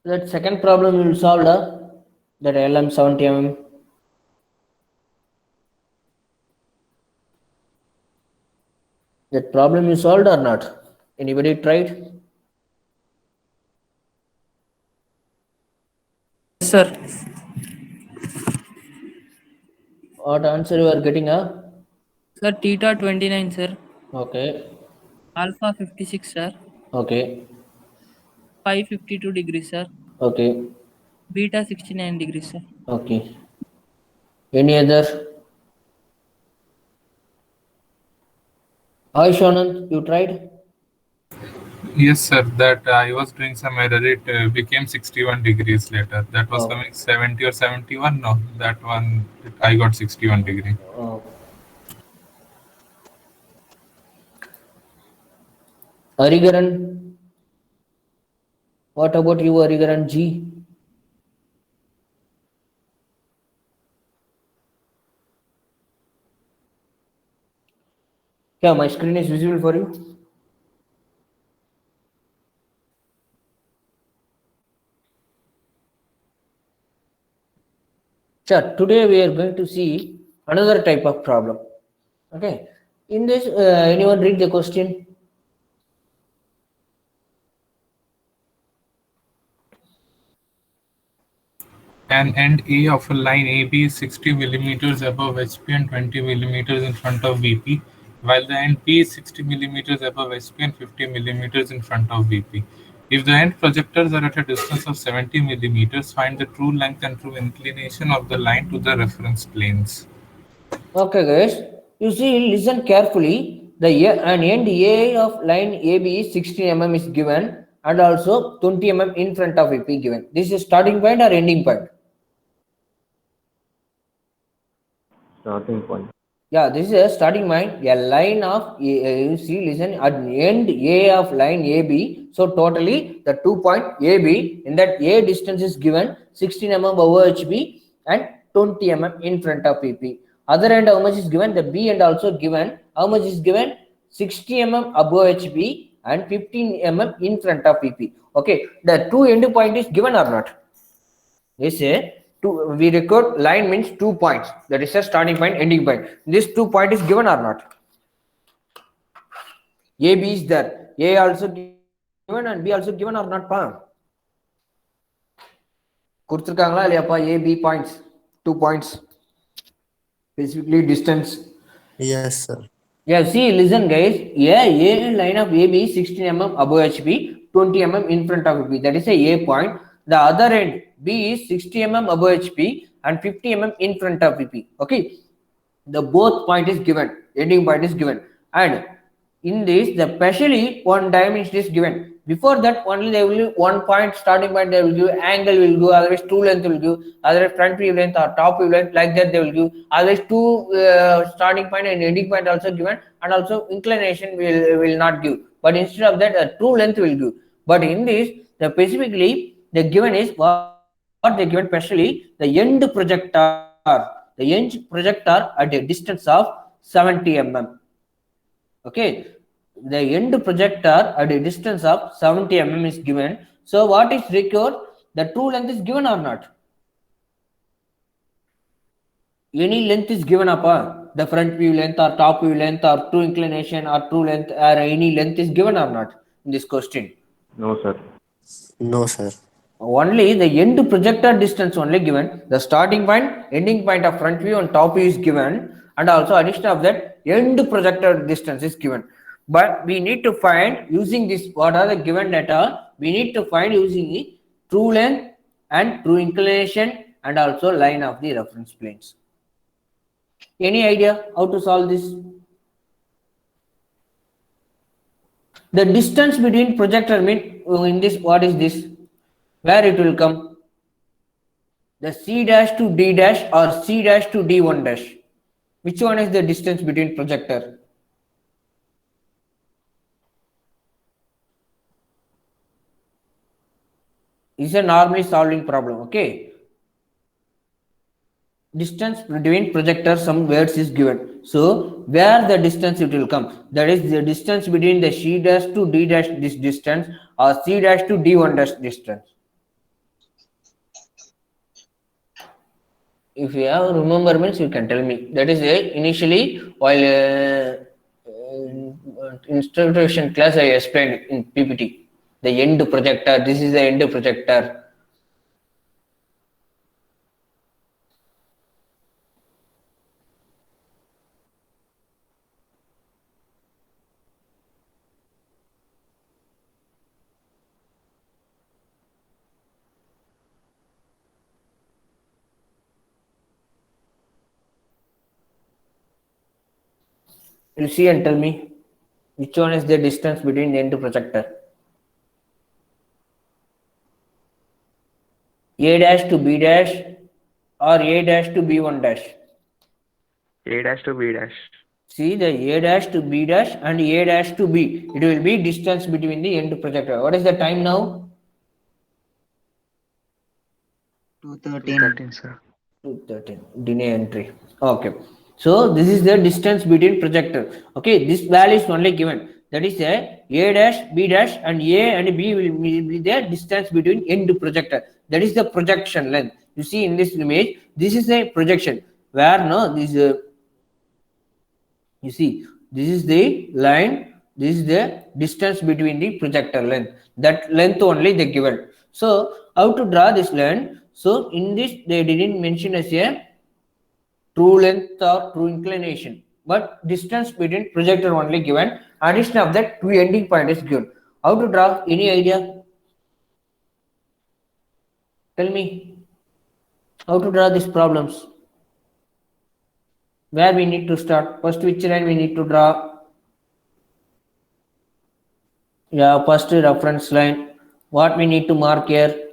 That second problem you will solve that LM 70 mm. That problem you solved or not? Anybody tried? Sir. What answer you are getting? Sir, theta 29, sir. Okay. Alpha 56, sir. Okay. Pi 52 degrees, sir. Okay. Beta 69 degrees, sir. Okay. Any other? Hi Shanant, you tried? Yes, sir. That I was doing some error. It became 61 degrees later. That was Oh. coming 70 or 71. No, that one I got 61 degree. Oh. Arigaran, what about you, Arigaran G? Yeah, my screen is visible for you. Sure, today we are going to see another type of problem. Okay, in this, anyone read the question? An end A of a line AB is 60 millimeters above HP and 20 millimeters in front of VP, while the end B is 60 millimeters above HP and 50 millimeters in front of VP. If the end projectors are at a distance of 70 millimeters, find the true length and true inclination of the line to the reference planes. Okay, guys, you see, listen carefully. An end A of line AB is 60 mm is given, and also 20 mm in front of VP given. This is starting point or ending point? Starting point. Yeah, this is a starting point. A line of you see, listen, at the end A of line AB. So totally the 2 point AB, in that A distance is given 16 mm above HB and 20 mm in front of PP. Other end, how much is given? The B end also given. How much is given? 60 mm above HB and 15 mm in front of PP. Okay, the two end point is given or not? Yes, we record line means 2 points. That is a starting point, ending point. This 2 point is given or not? A, B is there. A also given and B also given or not, pa? கொடுத்துருக்காங்களா இல்லையாப்பா? A, B points, 2 points, specifically distance. Yes, sir. Yeah, see, listen guys. A line of AB is 16 mm above HB, 20 mm in front of B. That is a A point. The other end B is 60 mm above HB and 50 mm in front of BP. Okay, the both point is given, ending point is given, and in this the specially one dimension is given. Before that only they will give 1 point starting point, they will give angle will give, otherwise true length will give, otherwise front view length or top view length, like that they will give, otherwise two starting point and ending point also given, and also inclination will not give, but instead of that a true length will give. But in this the specifically the given is what they given, specially the end projector, the end projector at a distance of 70 mm. Okay, the end projector at a distance of 70 mm is given. So what is required? The true length is given or not? Any length is given up, the front view length or top view length or true inclination or true length or any length is given or not in this question? No, sir. No, sir. Only the end projector distance only given, the starting point, ending point of front view and top view is given, and also addition of that end projector distance is given. But we need to find using this, what are the given data, we need to find using the true length and true inclination and also line of the reference planes. Any idea how to solve this? The distance between projector mean in this, what is this, where it will come? The C dash to D dash or C dash to D1 dash? Which one is the distance between projector? Is a normally solving problem. Okay, distance between projector, some words is given, so where the distance it will come, that is the distance between the C dash to D dash this distance or C dash to D1 dash distance. If you have remembrance, you can tell me. That is initially while instruction class I explained in PPT. The end projector. This is the end projector. You see and tell me which one is the distance between the end projector. A dash to B dash or A dash to B1 dash. A dash to B dash. See the A dash to B dash and A dash to B. It will be distance between the end projector. What is the time now? 213. Sir. 213. Delay entry. Okay. So this is the distance between projector. Okay. This value is only given. That is A dash, B dash, and A and B will be the distance between end projector. That is the projection length. You see in this image, this is a projection. Where no, this you see, this is the line, this is the distance between the projector length. That length only they given. So how to draw this length? So in this they didn't mention as a true length or true inclination, but distance between projector only given. Addition of that two ending point is given. How to draw? Any idea? Tell me how to draw these problems. Where we need to start? First, which line we need to draw? Yeah, first reference line. What we need to mark here?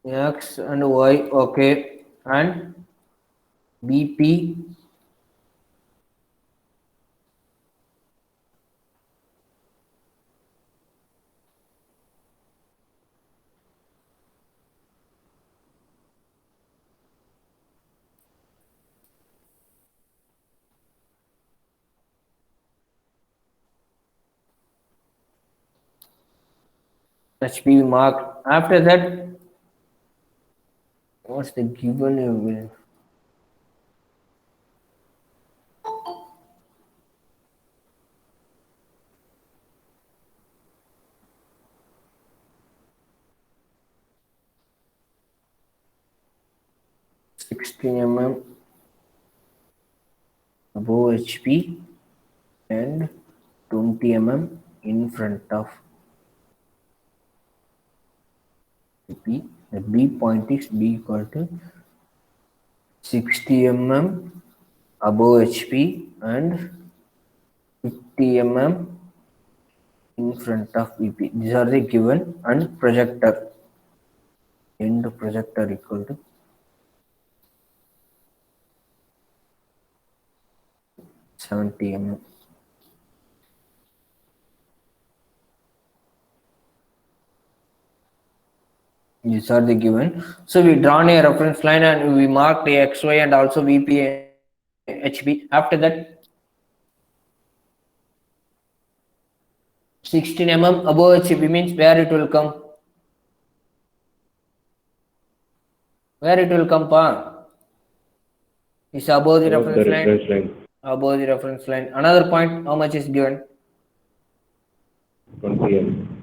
X and Y, okay. And BP. HPV mark. After that, what's the given you will? mm above HP and 20 in front of P. The B point is B equal to 60 above HP and 50 in front of VP. These are the given and projector. End projector equal to 70 These are the given. So we drawn a reference line and we marked a XY and also VP HB. After that, 16 above HB means where it will come? Where it will come, pa? It's above the reference line. Above the reference line. Another point, how much is given? 20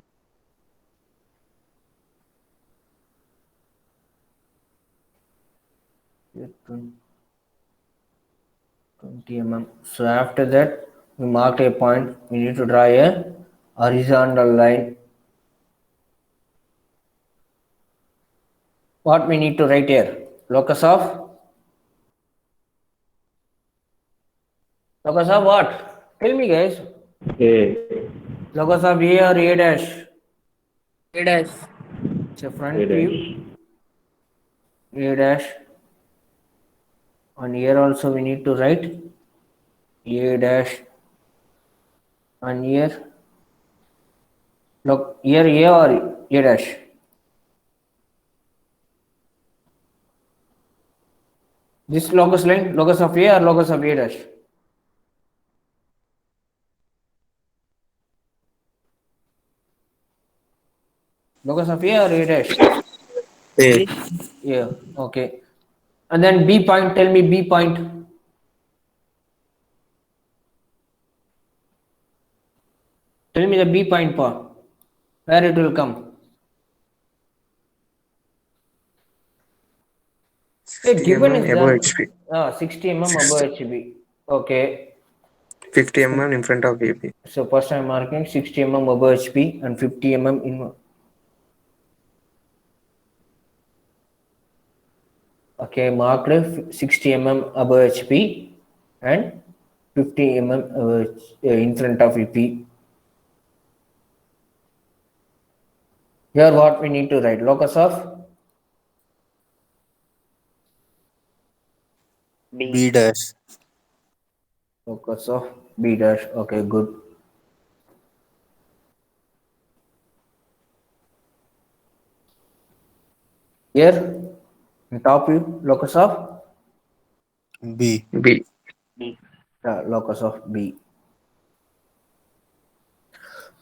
20 So after that, we mark a point. We need to draw a horizontal line. What we need to write here? Locus of what? Tell me, guys. A. Locus of A or A dash? A dash. It's a front A view. A dash. And here also we need to write A dash. And here, look, here A or A dash? This locus line, locus of A or locus of A dash? Locus of A or A dash? A. Yeah, okay. And then B point, tell me B point. Tell me the B point part, where it will come. Hey, 60 given mm is above that 60 HP. mm 60. above HB. Okay. 50 mm in front of VP. So first I'm marking 60 mm above HP and 50 mm in. Okay, marked 60 mm above HP and 50 mm in front of VP. Here what we need to write, locus of B dash. B dash. Okay, good. Here in top view, locus of B. B. locus of B.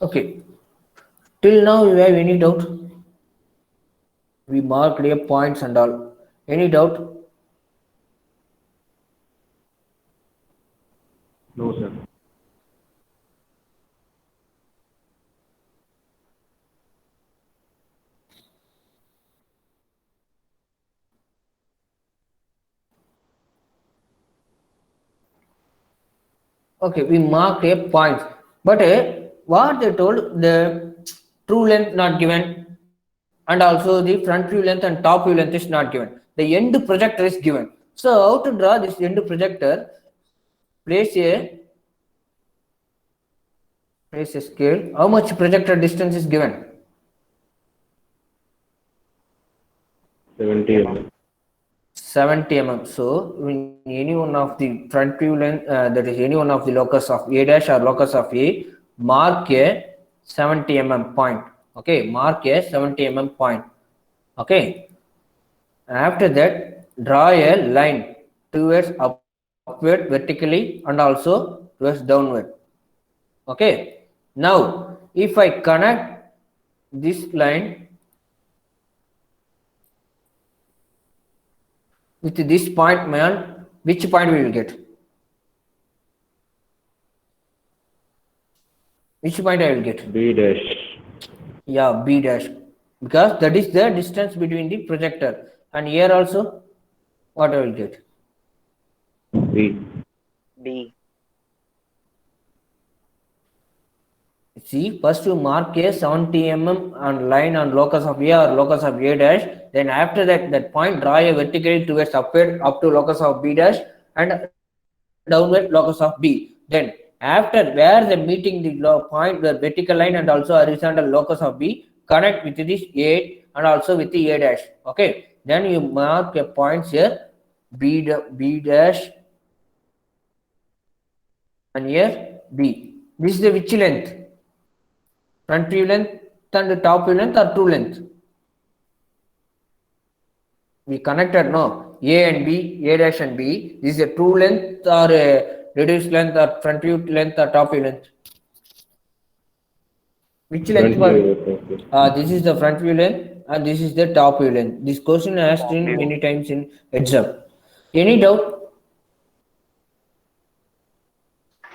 Okay. Till now you have any doubt? We marked a points and all. Any doubt? No, sir. Okay, we marked a point. But what they told, the true length not given, and also the front view length and top view length is not given. The end projector is given. So how to draw this end projector? Place a scale. How much projector distance is given? 70 mm. 70 mm. So in any one of the front view length, that is any one of the locus of A dash or locus of A, mark a 70 mm point. Okay, mark a 70 mm point. Okay. After that, draw a line towards upward vertically and also towards downward. Okay. Now, if I connect this line with this point, man, which point we will get? Which point I will get? B dash. Yeah, B dash. Because that is the distance between the projector. And here also, what I will get? B. See, first you mark a 70 mm on line on locus of A or locus of A dash. Then after that, that point draw a vertically towards upward up to locus of B dash and downward locus of B. Then after where the meeting the point, the vertical line and also horizontal locus of B, connect with this A and also with the A dash. Okay. Then you mark a points here B dash and here B. This is the which length? Front view length and the top view length or true length? We connected no A and B, A dash and B. This is a true length or a reduced length or front view length or top view length? Which length was? This is the front view length and this is the top view length. This question asked in many times in exam. Any doubt?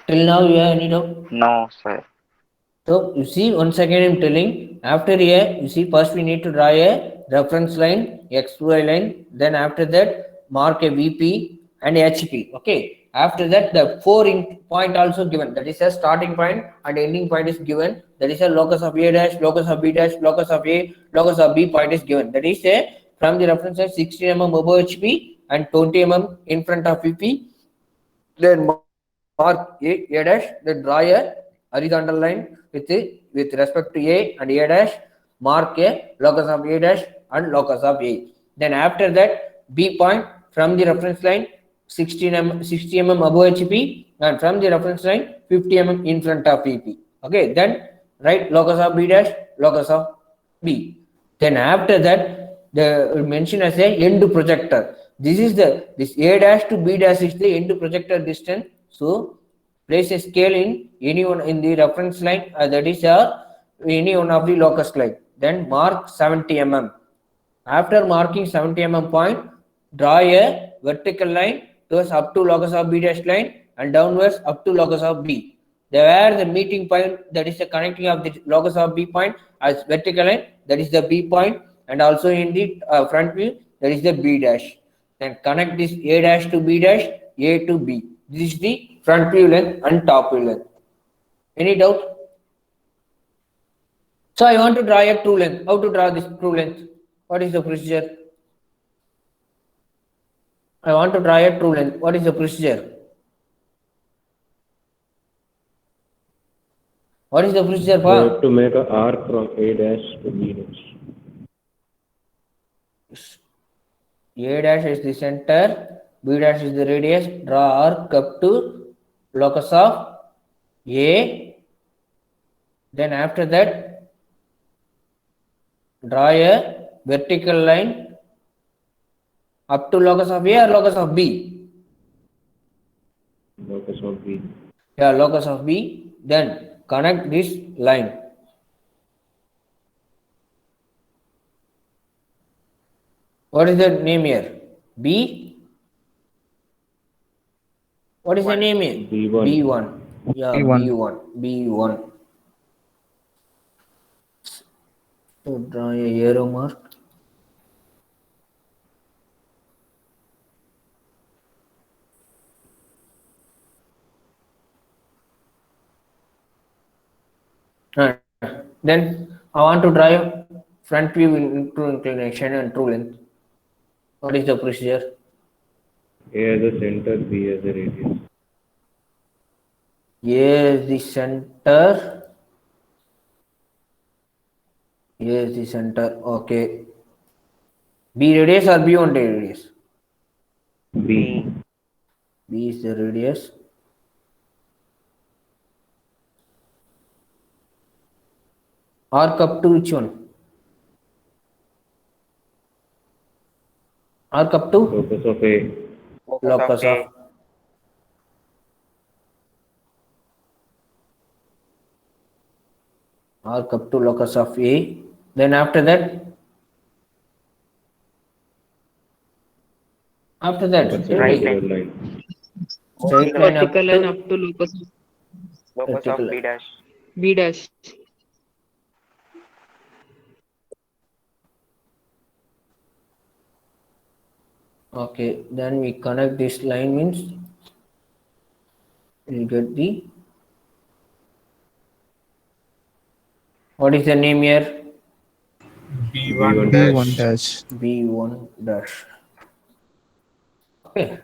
Till now you have any doubt? No, sir. So you see, once again I'm telling, after a, you see, first we need to draw a reference line, XY line, then after that mark a VP and HP. Okay. After that, the point also given. That is a starting point and ending point is given. That is a locus of A dash, locus of B dash, locus of A, locus of B point is given. That is a from the reference line 60 mm above HP and 20 mm in front of VP. Then mark A dash, then draw a horizontal line with respect to A and A dash, mark a locus of A dash and locus of A. Then after that, B point from the reference line 60 mm above HP and from the reference line 50 mm in front of VP. Okay, then write locus of B dash, locus of B. Then after that, the mention as a end projector. This A dash to B dash is the end projector distance. So place a scale in any one in the reference line, that is any one of the locus line. then mark 70 mm. After marking 70 mm point, draw a vertical line towards up to locus of B dash line and downwards up to locus of B. Where the meeting point, that is the connecting of the locus of B point as vertical line, that is the B point, and also in the front view, that is the B dash. Then connect this A dash to B dash, A to B. This is the front view length and top view length. Any doubt? So I want to draw a true length. How to draw this true length? What is the procedure? I want to draw a true length. What is the procedure? What is the procedure We for? have to make an arc from A dash to B dash. A dash is the center, B dash is the radius. Draw arc up to locus of A. Then after that, draw a vertical line up to locus of A or locus of B? Locus of B. Yeah, locus of B. Then connect this line. What is the name here? B? What is the name here? B1. B1. Yeah, B1. B1. So draw a arrow mark. Then I want to draw front view in true inclination and true length. What is the procedure? A as a center, B as a radius. A is the center. A is the center. Okay. B radius or B1 radius? B. B is the radius. Arc up to which one? Arc up to Locus of A. locus of arc up to locus of A. Then after that, Straight line. straight line up Vertical line to up to locus of vertical line. B dash. Okay, then we connect this line means we get the, what is the name here? B1 B1 dash. dash. B1 dash. Okay.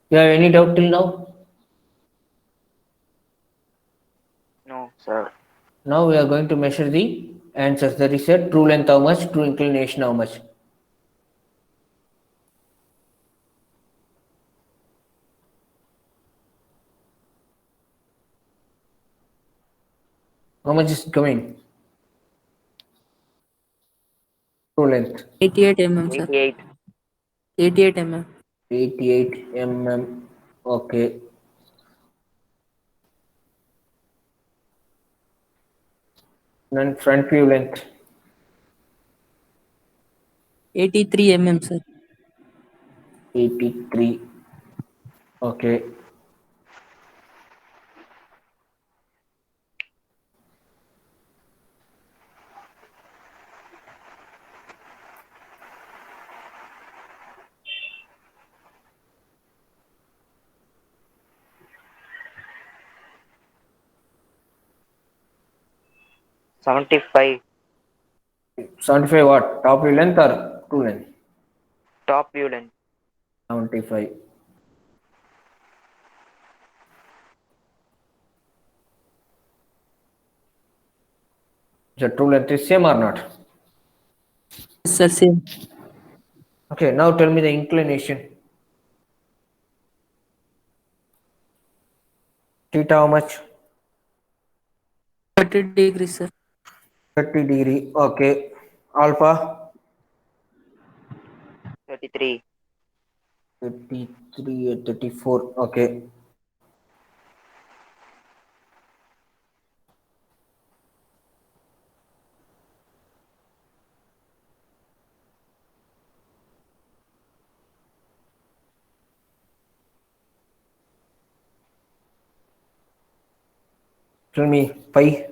You have any doubt till now? No, sir. Now we are going to measure the answers. That is a true length how much, true inclination how much. How much is coming? True length. 88 mm, sir. 88. 88 mm. 88 mm. Okay. Then front view length. 83 mm, sir. 83. Okay. $75. 75 what? Top view length or true length? Top view length. 75. The true length is same or not? Yes, sir, same. Okay, now tell me the inclination. Theta how much? 30 degrees, sir. 30 degree. Okay. Alpha 33. 33 or 34. Okay. Tell me, pi.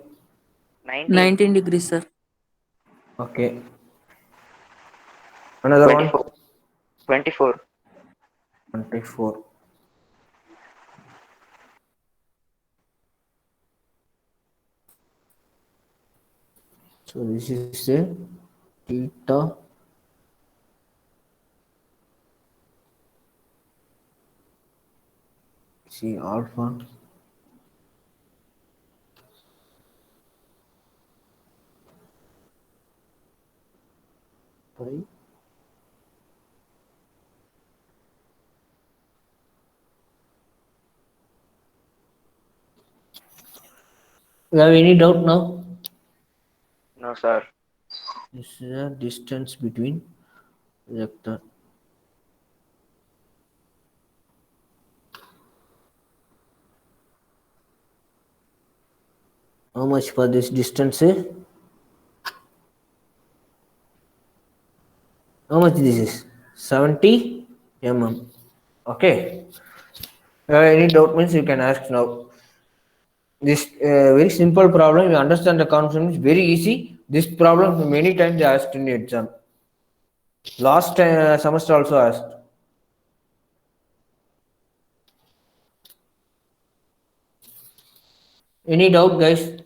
19. 19 degrees, sir. Okay. Another 24. one. 24. 24. So this is a theta. See alpha. Pi. You have any doubt now? No, sir. This is a distance between vector. How much for this distance? How much this is? 70 mm. Okay. Any doubt means you can ask now. This very simple problem. You understand the concept is very easy. This problem many times they asked in the exam. Last semester also asked. Any doubt, guys?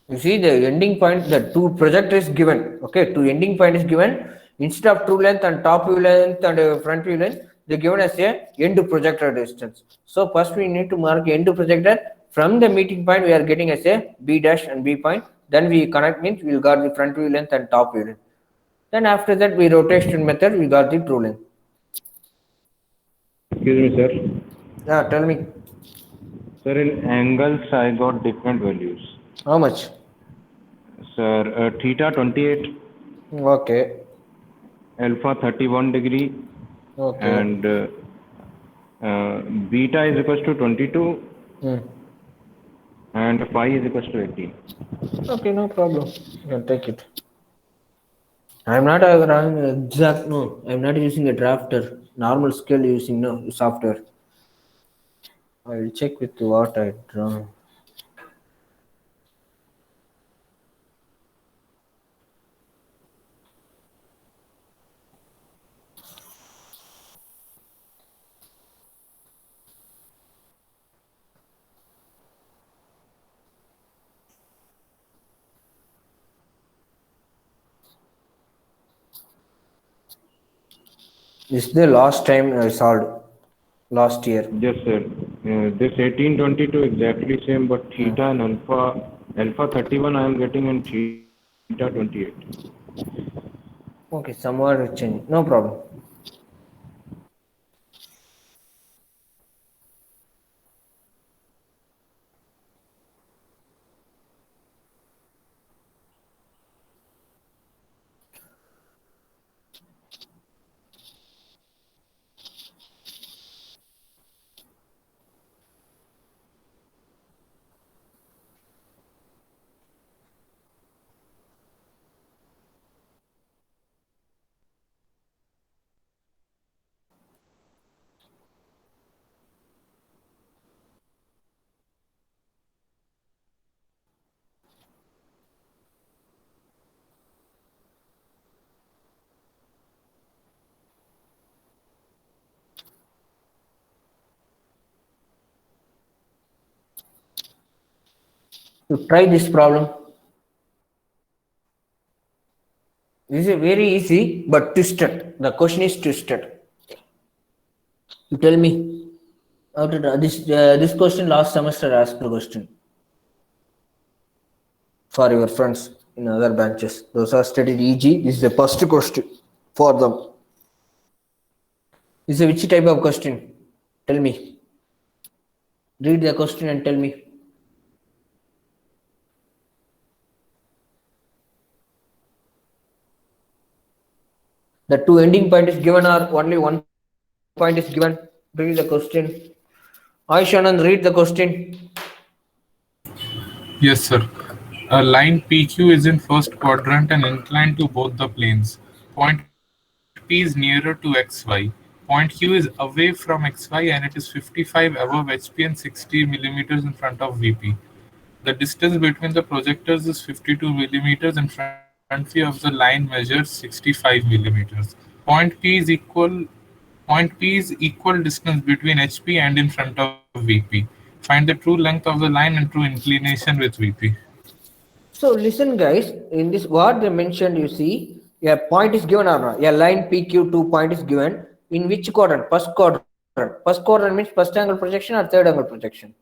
You see the ending point, the two projector is given. Okay, two ending point is given. Instead of true length and top view length and front view length, they given as a end projector distance. So first we need to mark end projector. From the meeting point, we are getting as a B dash and B point. Then we connect means we got the front view length and top view length. Then after that, we rotation method, we got the true length. Excuse me, sir. Yeah, tell me Sir, in angles, I got different values. how much? Sir, theta 28, Okay, alpha 31 degree, okay. and beta is equals to 22, Hmm. and phi is equals to 18. Okay, no problem. You can take it. I'm not a exact, no. I'm not using a drafter. Normal scale using no software. I will check with what I draw. This is the last time I solved last year. Yes, sir. This 1822 exactly same, but theta and alpha 31 I am getting in theta 28. Okay, somewhat change. No problem. To try this problem. This is very easy but twisted. The question is twisted. You tell me. After this question last semester asked the question for your friends in other branches. Those are studied EG. This is the first question for them. This is which type of question? Tell me. Read the question and tell me. The two ending point is given or only one point is given? Read the question. Aishanand, read the question. Yes, sir. A line PQ is in first quadrant and inclined to both the planes. Point P is nearer to XY. Point Q is away from XY and it is 55 above HP and 60 millimeters in front of VP. The distance between the projectors is 52 millimeters and front view of the line measures 65 millimeters. Point P is equal distance between HP and in front of VP. Find the true length of the line and true inclination with VP. So listen guys, in this what they mentioned, you see, a point is given or not? A line PQ2 point is given. In which quadrant? First quadrant. First quadrant means first angle projection or third angle projection?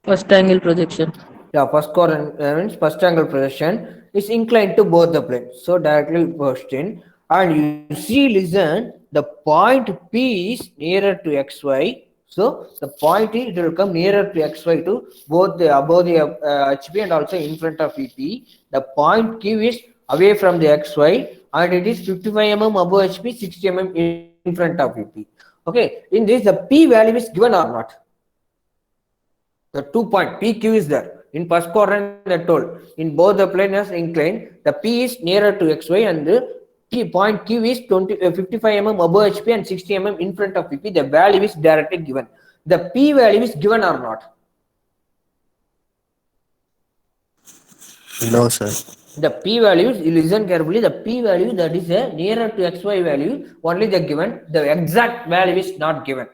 First angle projection. Yeah, first quadrant means first angle projection is inclined to both the planes. So directly question, and you see, listen, the point P is nearer to XY. So the point is, it will come nearer to XY to both the above the HP and also in front of VP. The point Q is away from the XY and it is 55 mm above HP, 60 mm in front of VP. Okay, in this the P value is given or not? The 2 point PQ is there. In first quadrant, they told in both the planes inclined, the P is nearer to XY and the point Q is 55 mm above HP and 60 mm in front of PP. The value is directly given. The P value is given or not? No, sir. The P values, you listen carefully, the P value that is a nearer to XY value, only they given, the exact value is not given.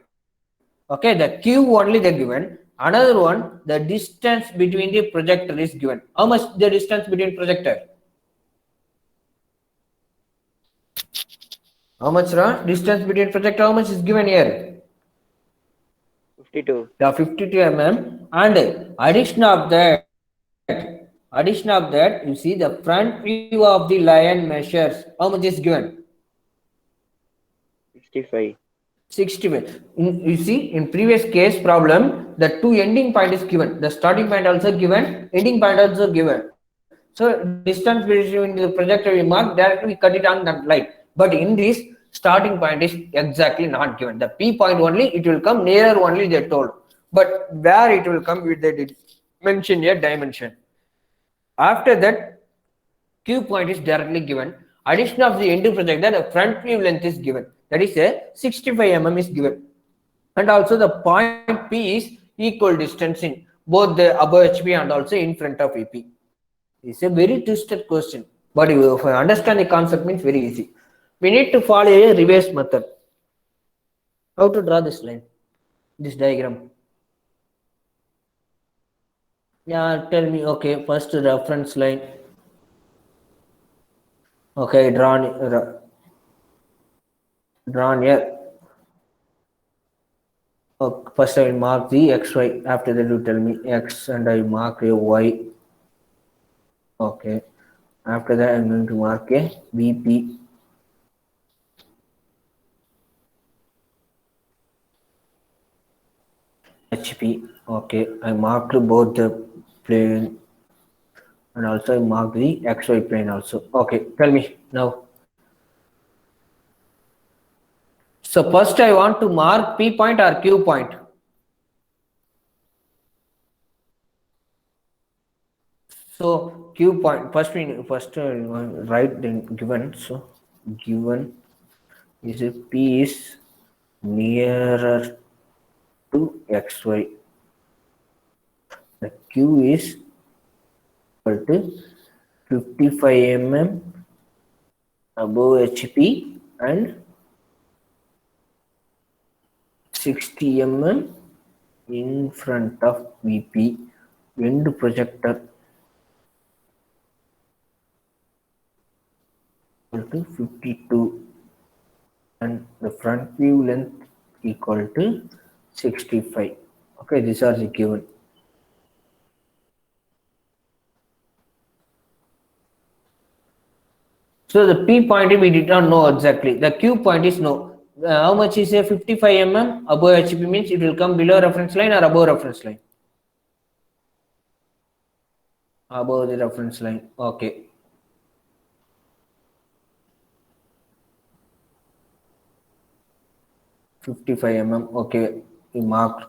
Okay, the Q only they given. Another one, the distance between the projector is given. How much the distance between projector? How much distance between projector? How much is given here? 52. The 52 mm. And addition of that, you see the front view of the line measures. How much is given? 65. 65. You see, in previous case problem, the two ending point is given. The starting point also given, ending point also given. So distance between the projector we mark, directly we cut it on that line. But in this, starting point is exactly not given. The P point only, it will come nearer only they told. But where it will come with the mention a dimension. After that, Q point is directly given. Addition of the end projector, the front view length is given. That is a 65 mm is given. And also the point P is equal distance in both the above HP and also in front of EP. It's a very twisted question. But if I understand the concept, means very easy. We need to follow a reverse method. How to draw this line, this diagram? Yeah, tell me. Okay, first reference line. Okay, drawn here. Okay, first I will mark the XY. After that, you tell me X, and I mark a Y. Okay. After that, I'm going to mark a VP. HP. Okay, I marked both the plane and also I mark the XY plane also. Okay, tell me now. So first I want to mark P point or Q point. So Q point, first write then given. So given is a P is nearer to XY. The Q is equal to 55 mm above HP and 60 mm in front of VP. End projector equal to 52 and the front view length equal to 65. Okay, these are the given. So the P point we did not know exactly. The Q point is no. How much is a 55 mm above HP means it will come below reference line or above reference line? Above the reference line. Okay. 55 mm. Okay, we marked.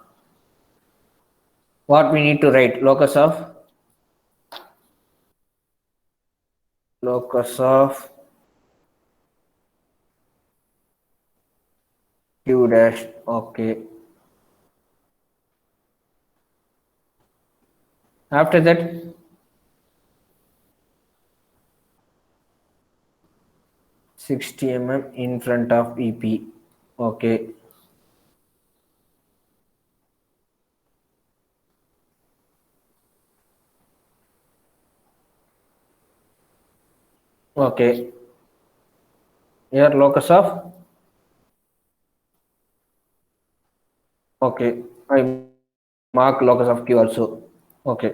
What we need to write? Locus of Q dash. Okay. After that, 60 mm in front of EP. Okay. Okay. Here locus of. Okay. I mark locus of Q also. Okay.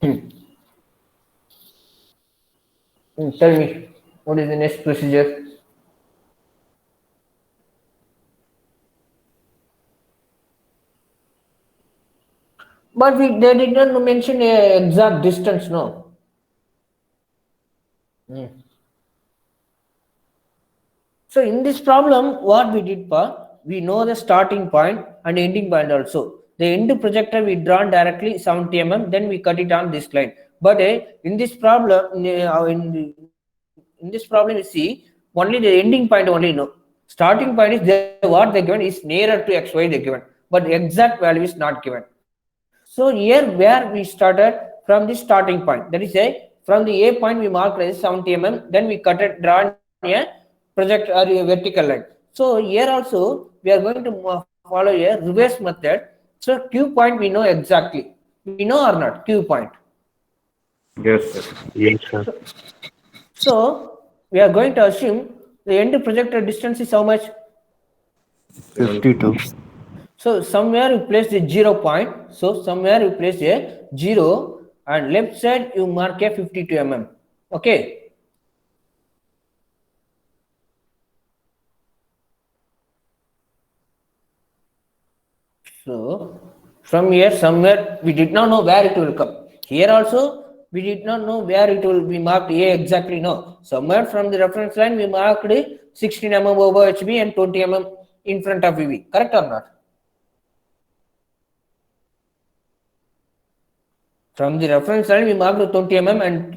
Tell me, what is the next procedure? But they did not mention a exact distance, no. So in this problem, what we did, we know the starting point and ending point also. The end projector we drawn directly 70 mm, then we cut it on this line. But in this problem, in this problem, you see only the ending point only no. Starting point is there, what they given is nearer to xy they given, but the exact value is not given. So here where we started from the starting point, that is from the A point we marked as 70 mm, then we cut it, drawn a project or a vertical line. So here also we are going to follow a reverse method. So Q point we know exactly. We know or not Q point? Yes, sir. Yes, sir. So we are going to assume the end projector distance is how much? 52. So somewhere you place the 0 point. So somewhere you place a 0 and left side you mark a 52 mm. Okay. So from here somewhere we did not know where it will come. Here also we did not know where it will be marked A exactly, no. Somewhere from the reference line we marked 16 mm over HB and 20 mm in front of VB. Correct or not? From the reference line, we marked 20 mm and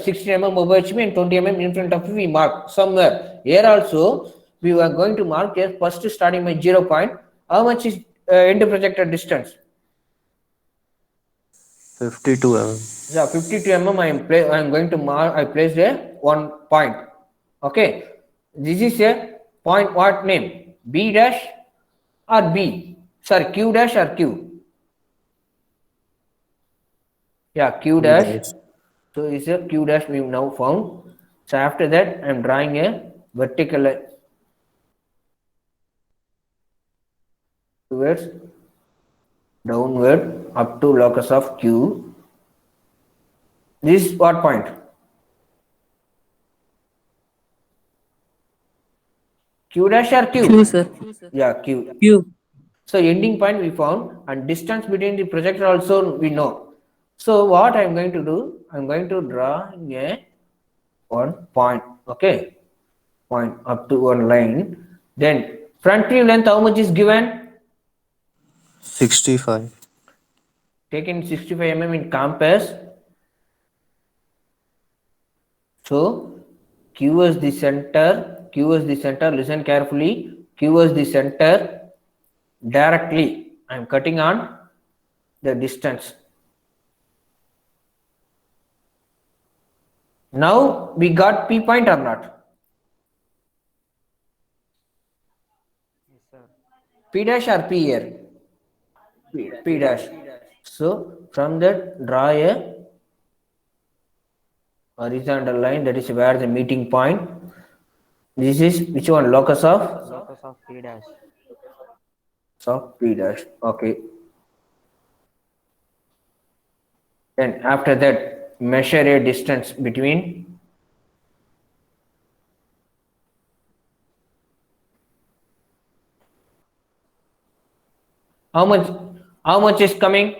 60 mm over HB and 20 mm in front of we mark somewhere. Here also, we were going to mark here first starting by 0 point. How much is end projector distance? 52 mm. Yeah, 52 mm. I am going to mark. I placed a 1 point. Okay, this is a point. What name? B dash or B? Sorry, Q dash or Q? Yeah, Q dash. So is a Q dash we now found. So after that, I am drawing a vertical line towards downward up to locus of Q. This is what point? Q dash or Q? Q, sir. Yeah, Q. Q. So ending point we found and distance between the projector also we know. So what I am going to do, I am going to draw a 1 point, okay, point up to one line. Then front view length how much is given? 65. Taken 65 mm in compass. So Q is the center, Q is the center, listen carefully, Q is the center. Directly I am cutting on the distance. Now we got P point or not? Yes, sir. P dash or P here? P dash. So from that draw a horizontal line, that is where the meeting point. This is which one? Locus of? Locus of P dash. So P dash. Okay. Then after that measure a distance between how much is coming?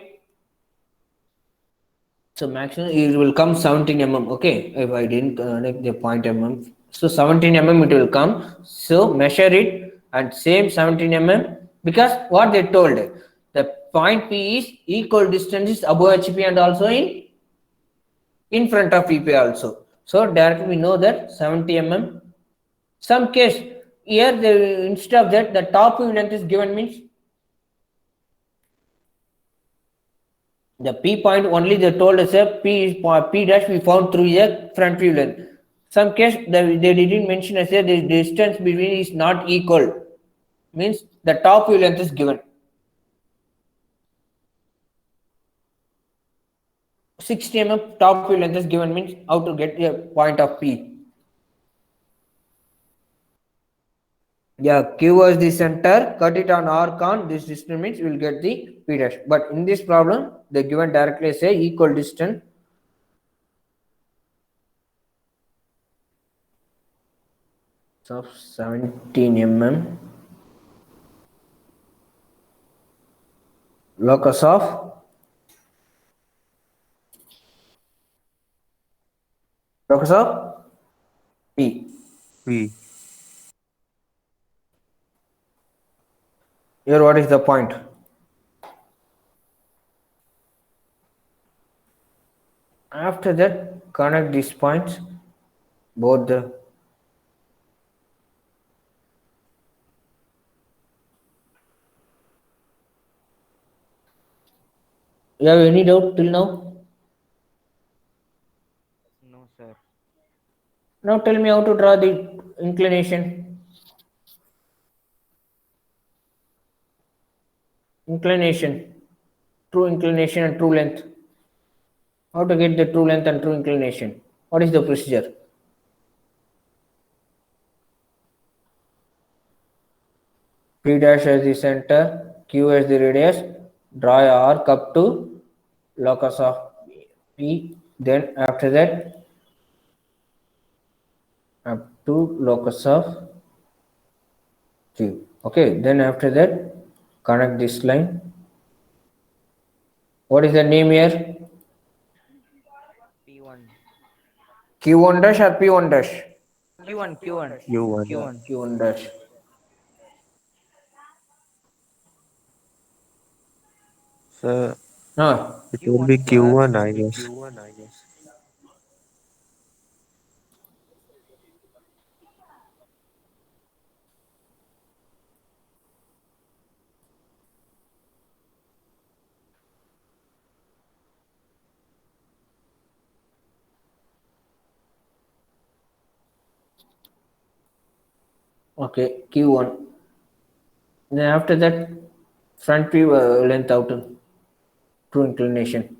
So maximum it will come 17 mm. Okay, if I didn't connect the point mm, so 17 mm it will come. So measure it and same 17 mm, because what they told, the point P is equal distance is above HP and also in front of PP also. So directly we know that 70 mm. Some case here they, instead of that the top view length is given, means the P point only they told us a P is P dash we found through a front view length. Some case they didn't mention as a the distance between is not equal, means the top view length is given. 60 mm top view length is given, means how to get a point of P. Yeah, Q was the center, cut it on arc on this distance, means you will get the P dash. But in this problem, they given directly say equal distance. Of 17 mm. Locus of P. P. Here what is the point? After that, connect these points, both the you have any doubt till now? No, sir. Now tell me how to draw the inclination. Inclination, true inclination and true length. How to get the true length and true inclination? What is the procedure? P dash as the center, Q as the radius, draw a arc up to locus of P, then after that up to locus of Q. Okay, then after that connect this line. What is the name here? P1. Q1 dash or P1 dash? Q1, Q1, U1. Q1. Q1 dash. Sir, No, it will be Q1, Q1, sir. I guess. okay, Q1. Then after that, front view length out, true inclination.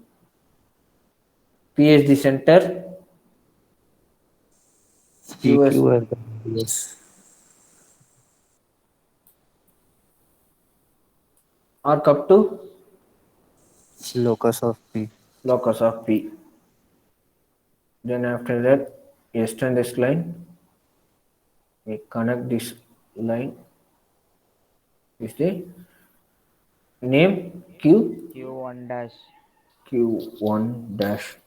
P is the center, Q is PQ and yes. arc up to Locus of P. locus of P. Then after that, extend this line. We connect this line. Is the name Q1 dash. Q1 dash.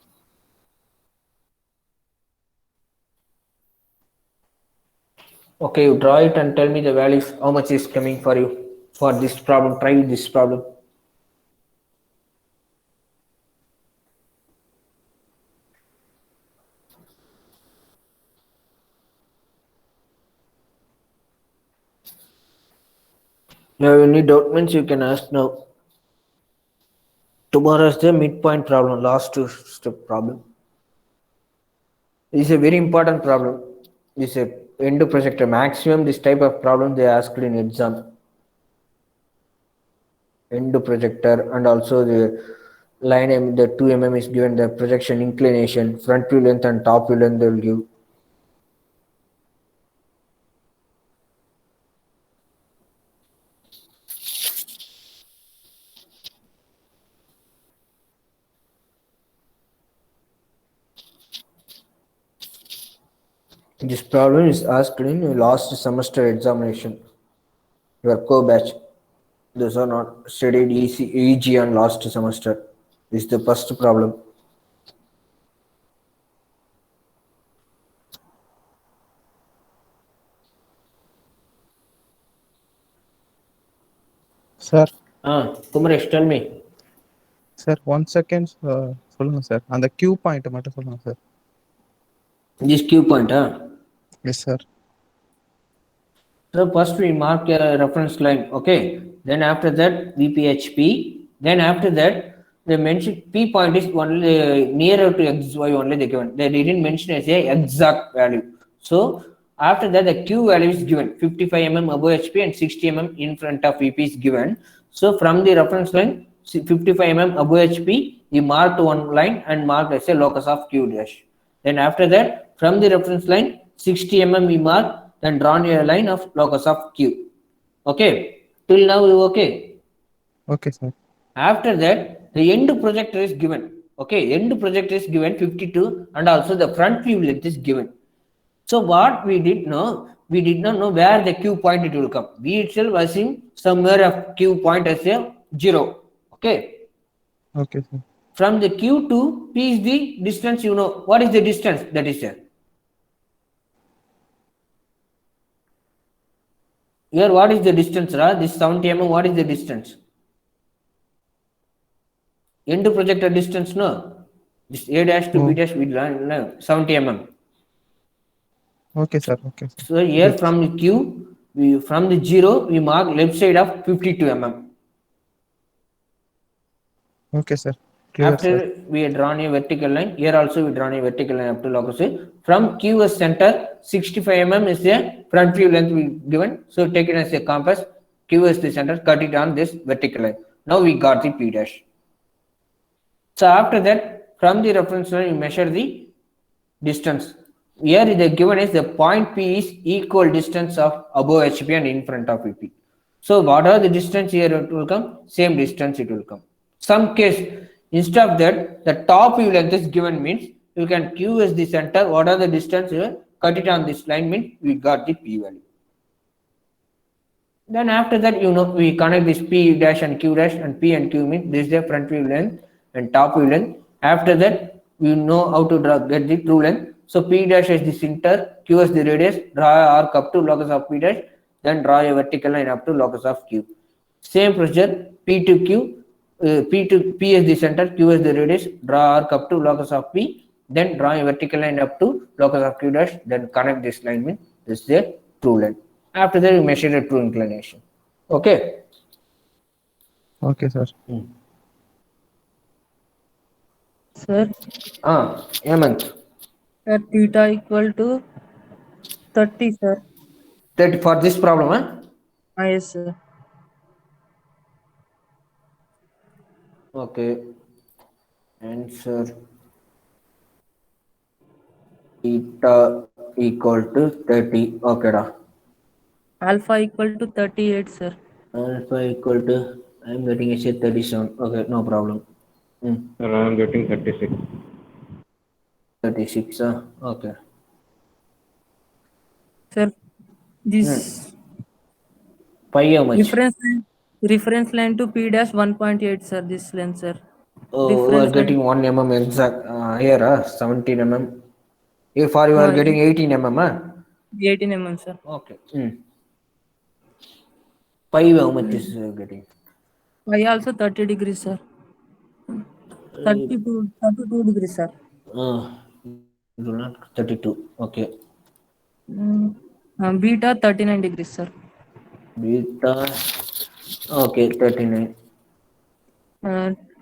Okay, you draw it and tell me the values, how much is coming for you for this problem. Try with this problem. Now, any doubt means you can ask now. Tomorrow is the midpoint problem, last two step problem. This is a very important problem. This is a end projector. Maximum this type of problem they asked in exam. End projector and also the line M, the 2 mm is given the projection inclination, front view length and top view length they will give. This problem is asked in your last semester examination. Your co-batch. Those are not studied EG on last semester. This is the first problem. Sir Kumaresh, tell me. Sir 1 second சொல்லுங்க sir. அந்த Q point மட்டும் சொல்லுங்க sir. This Q point, yes sir. So first we mark a reference line, okay. Then after that VPHP. Then after that they mention P point is only nearer to XY only they given. They didn't mention as a exact value. So after that the Q value is given 55 mm above HP and 60 mm in front of VP is given. So from the reference line 55 mm above HP we marked one line and marked as a locus of Q dash. Then after that from the reference line 60 mm we mark, then drawn a line of locus of Q. Okay, till now you okay? Okay sir. After that the end projector is given. Okay, end projector is given 52 and also the front view length is given. So what we did know, we did not know where the Q point it will come. We itself assume somewhere of Q point as a 0. Okay, okay sir. from the Q to P is the distance, you know what is the distance that is there. Here what is the distance, Ra? This 70 mm, what is the distance? End projector distance, no? This A dash to B dash we learn, no, 70 mm. Okay sir. Okay sir. So here from the Q, from the 0 we mark left side of 52 mm. Okay sir. After we had drawn a vertical line, here also we drawn a vertical line up to locus. From QS center 65 mm is a front view length we given. So take it as a compass. QS the center, cut it on this vertical line. Now we got the P dash. So after that from the reference line we measure the distance. Here the given is the point P is equal distance of above HP and in front of VP. So what are the distance here it will come? Same distance it will come. Some case instead of that the top view length is given means you can Q as the center. What are the distance here? Cut it on this line means we got the P value. Then after that you know we connect this P dash and Q dash, and P and Q means this is the front view length and top view length. After that we know how to get the true length. So P dash is the center, Q is the radius, draw an arc up to locus of P dash, then draw a vertical line up to locus of Q. Same procedure, P to Q, P is the center, Q is the radius, draw arc up to locus of P, then draw a vertical line up to locus of Q dash, then connect this line with this is the true length. After that we measure the true inclination. Okay. Okay sir. Sir, Hemant. sir, theta equal to 30, sir. That for this problem, Yes, sir. Okay. Answer theta equal to 30. Okay, da. Alpha equal to 38, sir. Alpha equal to I am getting a 37. Okay, no problem. Sir, I am getting 36. 36. Okay. Sir, this Pi how much? reference line to P dash 1.8, sir. This length, sir. Oh, you are Reference getting 1 mm exact. Here, 17 mm. If you are getting 18 mm, 18 mm, sir. Okay. Pi how much is getting? Pi also 30 degrees, sir. 32 degrees, sir. Do not 32. Okay. Beta 39 degrees, sir. Beta. Okay, 39.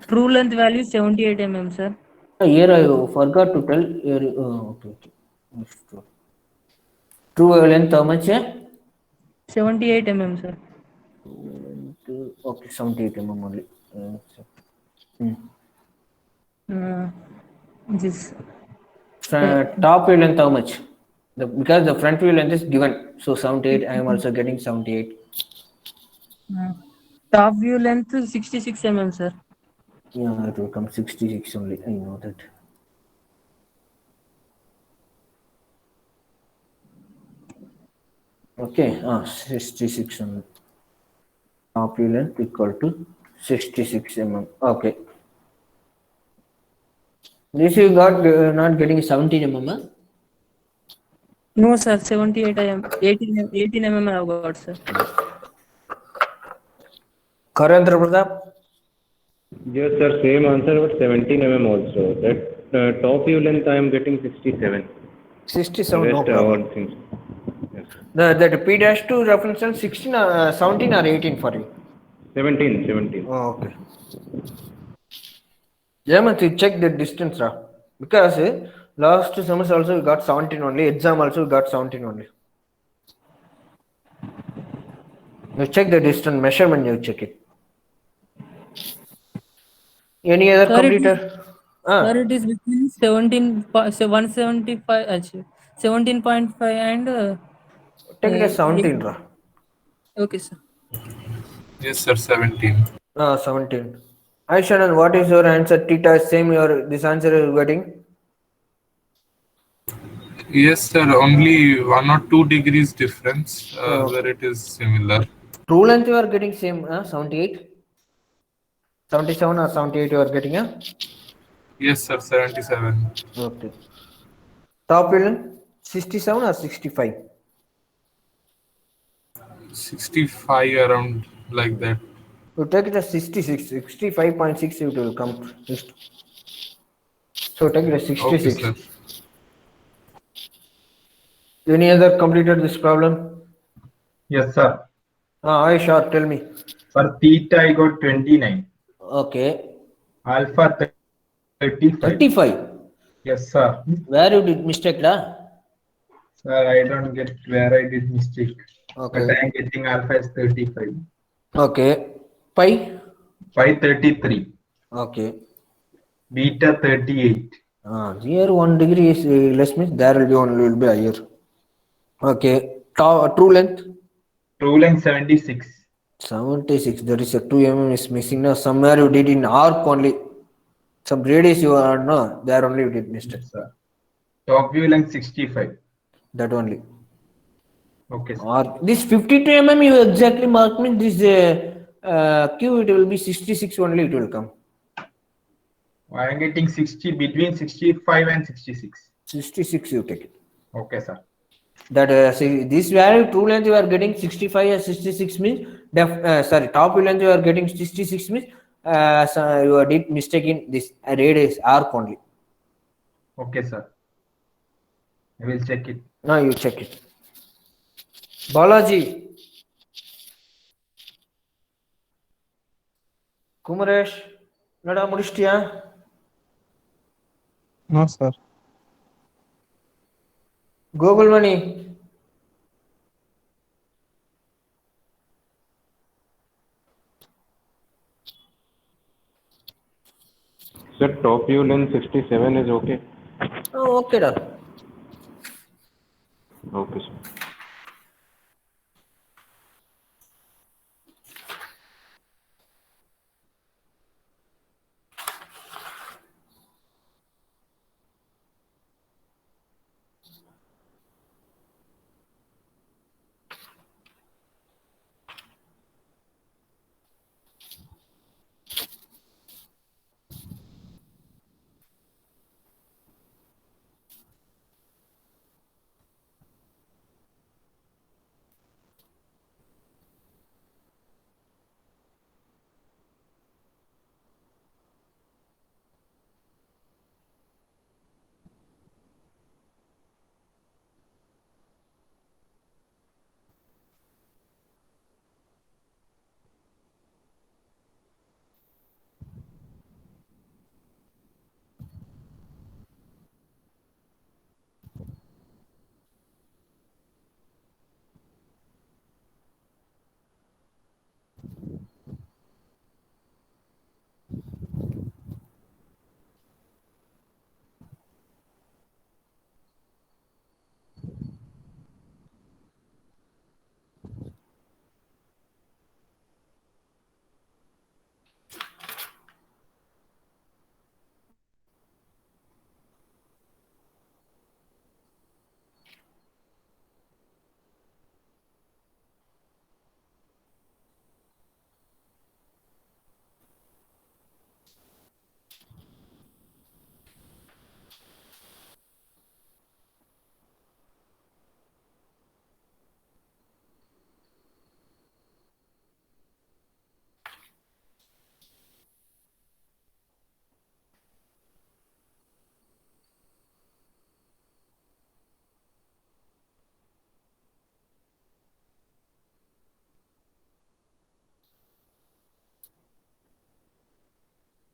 True length value 78 mm, sir. Here I forgot to tell. Here, okay. True length how much? 78 mm, sir. Okay, 78 mm only. This Top view length how much? Because the front view length is given. So 78, I am also getting 78. top view length 66 mm, sir. Yeah, it will come 66 only. I know that. Okay, 66 mm. Top view length equal to 66 mm. Okay. This you got not getting 17 mm. No, sir. 78 mm. 18 mm I have got, sir. Karendra Pratap, Yes, sir, same answer, but 17 mm also. That top view length I am getting 67. 67, no Rest all problem. things. Yes. That P dash 2 reference length 16, 17 or 18 for you? 17, 17. Oh, okay. Jayamant, you check the distance, ra. Because last semester also we got 17 only, exam also we got 17 only. You check the distance, measurement, you check it. Any other Sir, it is, completer? sir, it is between 175, actually, 17.5 and Take it as 17, 8. ra. Okay, sir. Yes, sir, 17. 17. Aishanan, what is your answer? Theta is same, this answer is getting? Yes, sir, only 1 or 2 degrees difference Okay. where it is similar. True length you are getting same, 78? 77 or 78 you are getting, Yes, sir, 77. Okay. Top length 67 or 65? 65 around like that. You take it as 66, 65.6 it will come. So take it as Okay, 66. sir. Any other completed this problem? Yes, sir. Aisha, tell me. For theta, I got 29. Okay. Alpha 35. 35. Yes, sir. Where you did mistake, la? Sir, I don't get where I did mistake. Okay. But I am getting alpha is 35. Okay. Pi? Pi 33. Okay. Beta 38. Here 1 degree is less means there will be one will be higher. Okay. True length? True length 76. 76. There is a 2 mm is missing. Now somewhere you did in arc only. Some radius you are no, there only you did mistake. Yes, sir. Top view length 65. That only. Okay, sir. Or this 52 mm you exactly mark means this Q it will be 66 only it will come. I am getting 60 between 65 and 66. 66 you take it. Okay, sir. That see, this value true length you are getting 65 or 66 means top view length you are getting 66 means so you did mistake in this radius arc only. Okay, sir. I will check it. Now you check it. Balaji. Kumaresh. Nada Mudishtiya. No, sir. Gopalmani. Sir, top view length 67 is okay. Oh, okay, done. Okay, sir.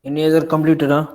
Any other completed? Huh?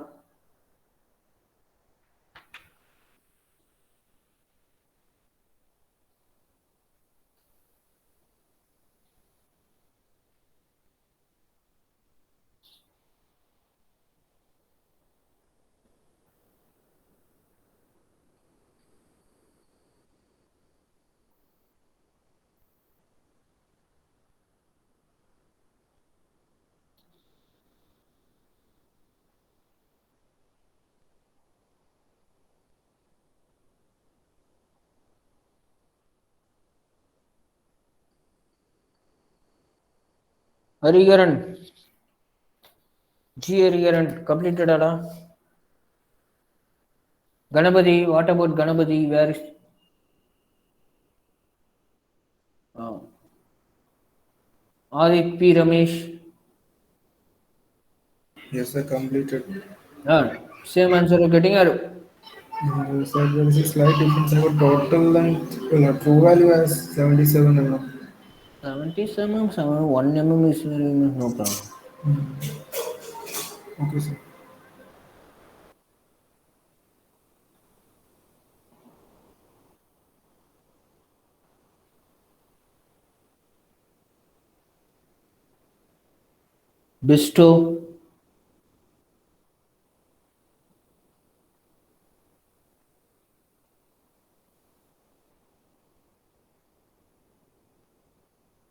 Hariharan. G. Hariharan completed. Ganapati, what about Ganapati? Where is? Adik P. Ramesh. Yes, sir, completed. Same answer you're getting. Or Sir, there is a slight difference. Our total length, well, true value as 77 mm. 77, 1 mm is very no problem. Okay, sir. Bestow.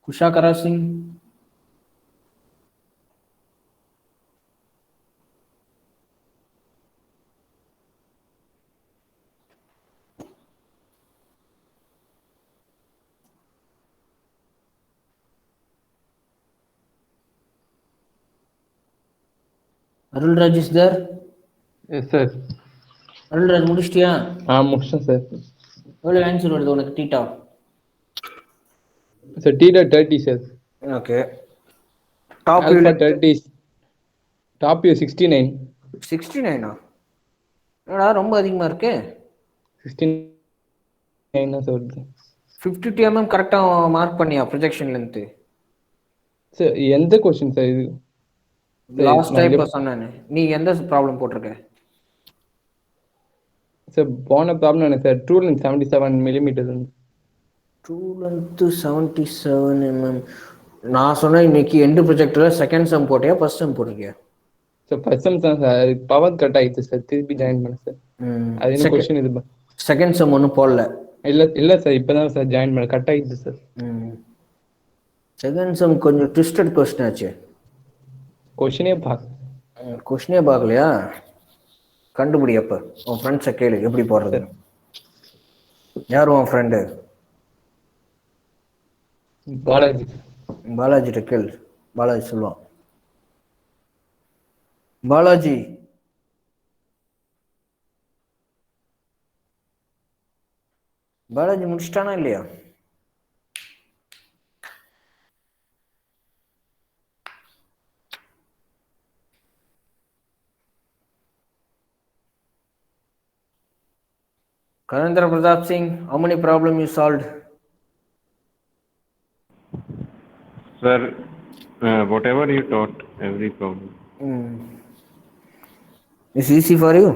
Kushakara Singh. Arul Raj is there. Yes, sir. Arul Raj முடிச்சிட்டியா? முடிச்சேன் sir. எவ்வளவு answer வருது உனக்கு theta? Sir theta 30 sir. Okay. Top view Alpha length 30. Top view 69. 69 என்னடா ரொம்ப அதிகமா இருக்கு. 69 தான் சார் வருது. 52 mm கரெக்டா மார்க் பண்ணியா ப்ரொஜெக்ஷன் லென்த்? சார் எந்த क्वेश्चन சார் இது? லாஸ்ட் டைம் சொன்னேனே. நீ எந்த ப்ராப்ளம் போட்டுருக்க? சார் போன ப்ராப்ளம் என்ன sir? True length 77 millimetre. True length 77 mm. நான் சொன்ன இன்னைக்கு எண்ட் ப்ரொஜெக்டர்ல செகண்ட் சம் போட்டியா ஃபர்ஸ்ட் சம் போட்டிருக்கியா? சார் ஃபர்ஸ்ட் சம் தான் சார். பவர் கட் ஆயிடுச்சு சார். திருப்பி ஜாயின் பண்ண சார். அது என்ன क्वेश्चन இது? செகண்ட் சம் ஒன்றும் போடல. இல்ல சார் இப்பதான் சார் ஜாயின் பண்ண கட் ஆயிடுச்சு சார். செகண்ட் சம் கொஞ்சம் ட்விஸ்டட் கொஸ்டின் ஆச்சு. क्वेश्चनே பார்க்கலையா? கண்டுபிடி அப்ப உன் ஃப்ரெண்ட்ஸை கேளு எப்படி போடுறது. யார் உன் ஃப்ரெண்டு? பாலாஜிட்ட கேளு. பாலாஜி சொல்லுவான். பாலாஜி முடிச்சிட்டானா இல்லையா? Karendra Pratap Singh, how many problem you solved? Sir, whatever you taught, every problem. It's easy for you?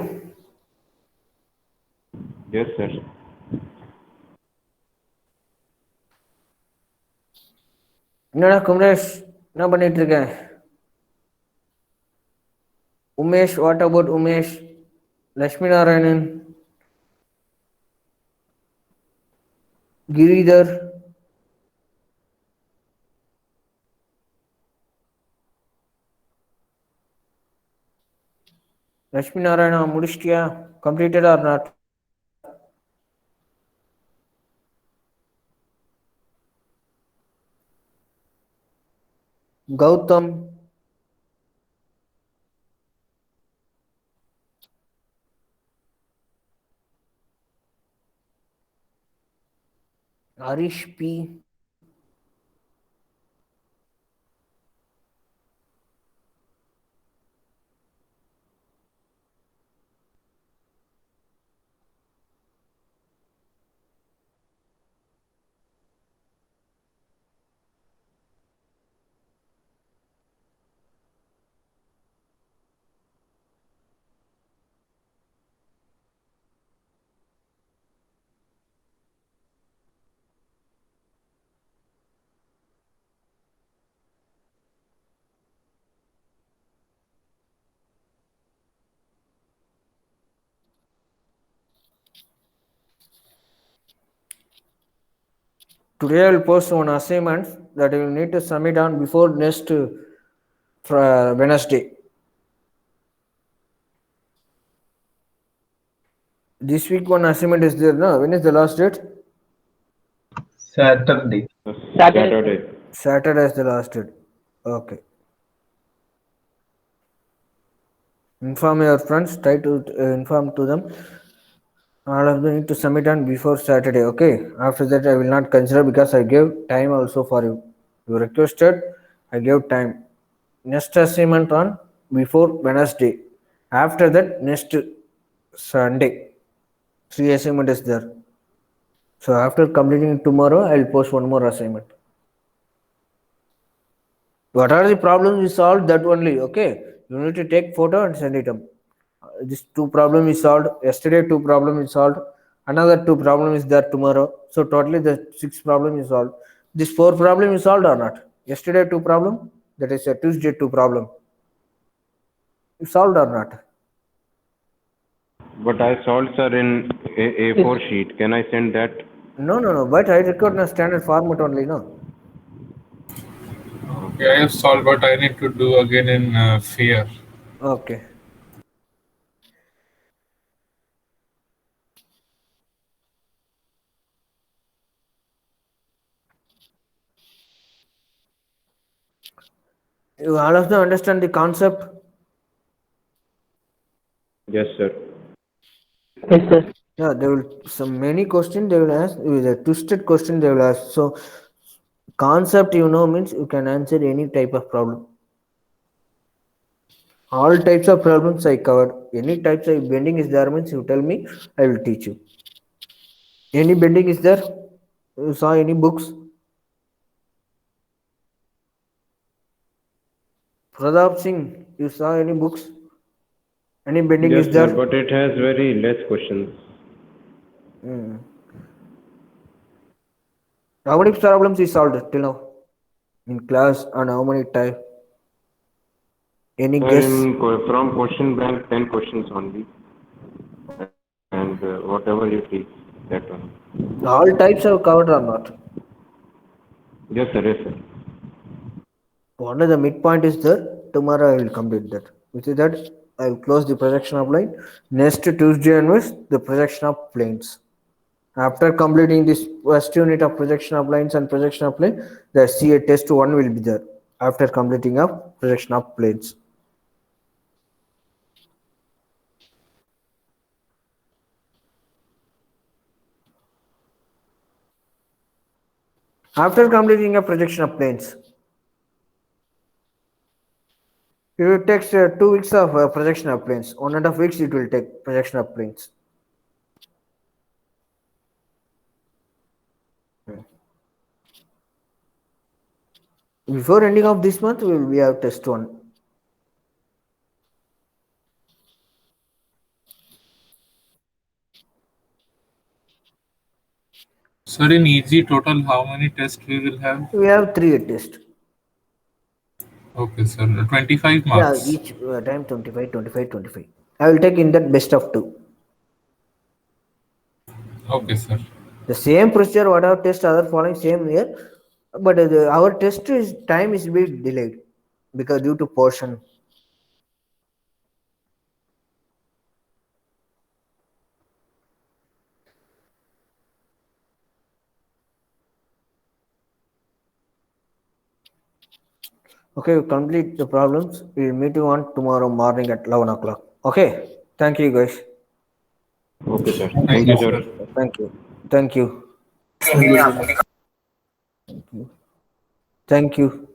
Yes, sir. என்னடா குமரேஷ் என்ன பண்ணிட்டு இருக்க? Umesh, what about Umesh? லட்சுமி நாராயணன், கிரிதர், லட்சுமி நாராயணா முடிச்சிட்டியா? Completed or not? Gautham, Harish P, Today I will post one assignment that you will need to submit on before next Wednesday. This week one assignment is there, no? When is the last date? Saturday. Saturday. Saturday is the last date. Okay. Inform your friends, try to inform to them. All of them need to submit on before Saturday, okay? After that, I will not consider because I gave time also for you. You requested, I gave time. Next assignment on before Wednesday. After that, next Sunday. 3 assignment is there. So after completing it tomorrow, I will post one more assignment. What are the problems we solved? That only, okay? You need to take photo and send it up. This 2 problem is solved. Yesterday 2 problem is solved. Another 2 problem is there tomorrow. So totally the 6 problem is solved. This 4 problem is solved or not? Yesterday 2 problem. That is a Tuesday 2 problem. You solved or not? But I solved, sir, in A4 sheet. Can I send that? No. But I record in a standard format only, no? Okay, I have solved, but I need to do again in FAIR. Okay. You all of them understand the concept? Yes, sir. Yes, sir. Yeah, they will some many questions they will ask with a twisted question they will ask. So concept means you can answer any type of problem. All types of problems I covered. Any types of bending is there means you tell me, I will teach you. Any bending is there? You saw any books? Pradap Singh, you saw any books? Any bending Yes, is there? sir, but it has very less questions. How many problems you solved till now? In class and how many type? Any Sir, guess? from question bank, 10 questions only. And whatever you teach, that one. All types are covered or not? Yes, sir, yes, sir. Only the midpoint is there. Tomorrow I will complete that. With that, I will close the projection of line. Next Tuesday onwards, the projection of planes. After completing this first unit of projection of lines and projection of plane, the CA test 1 will be there. After completing of projection of planes. After completing a projection of planes, it will take 2 weeks of projection of planes. 1.5 weeks it will take projection of planes. Before ending of this month, we have test 1. Sir, in easy total, how many tests we will have? We have 3 tests. Okay, sir. 25 marks. Yeah, each time 25, 25, 25. I will take in that best of 2. Okay, sir. The same procedure, whatever test other following same here, but our test is time is bit delayed because due to portion. Okay, we complete the problems. We will meet you on tomorrow morning at 11 o'clock. Okay, thank you guys. Okay, sir. Thank you, sir. Thank you. Thank you. Thank you. Thank you.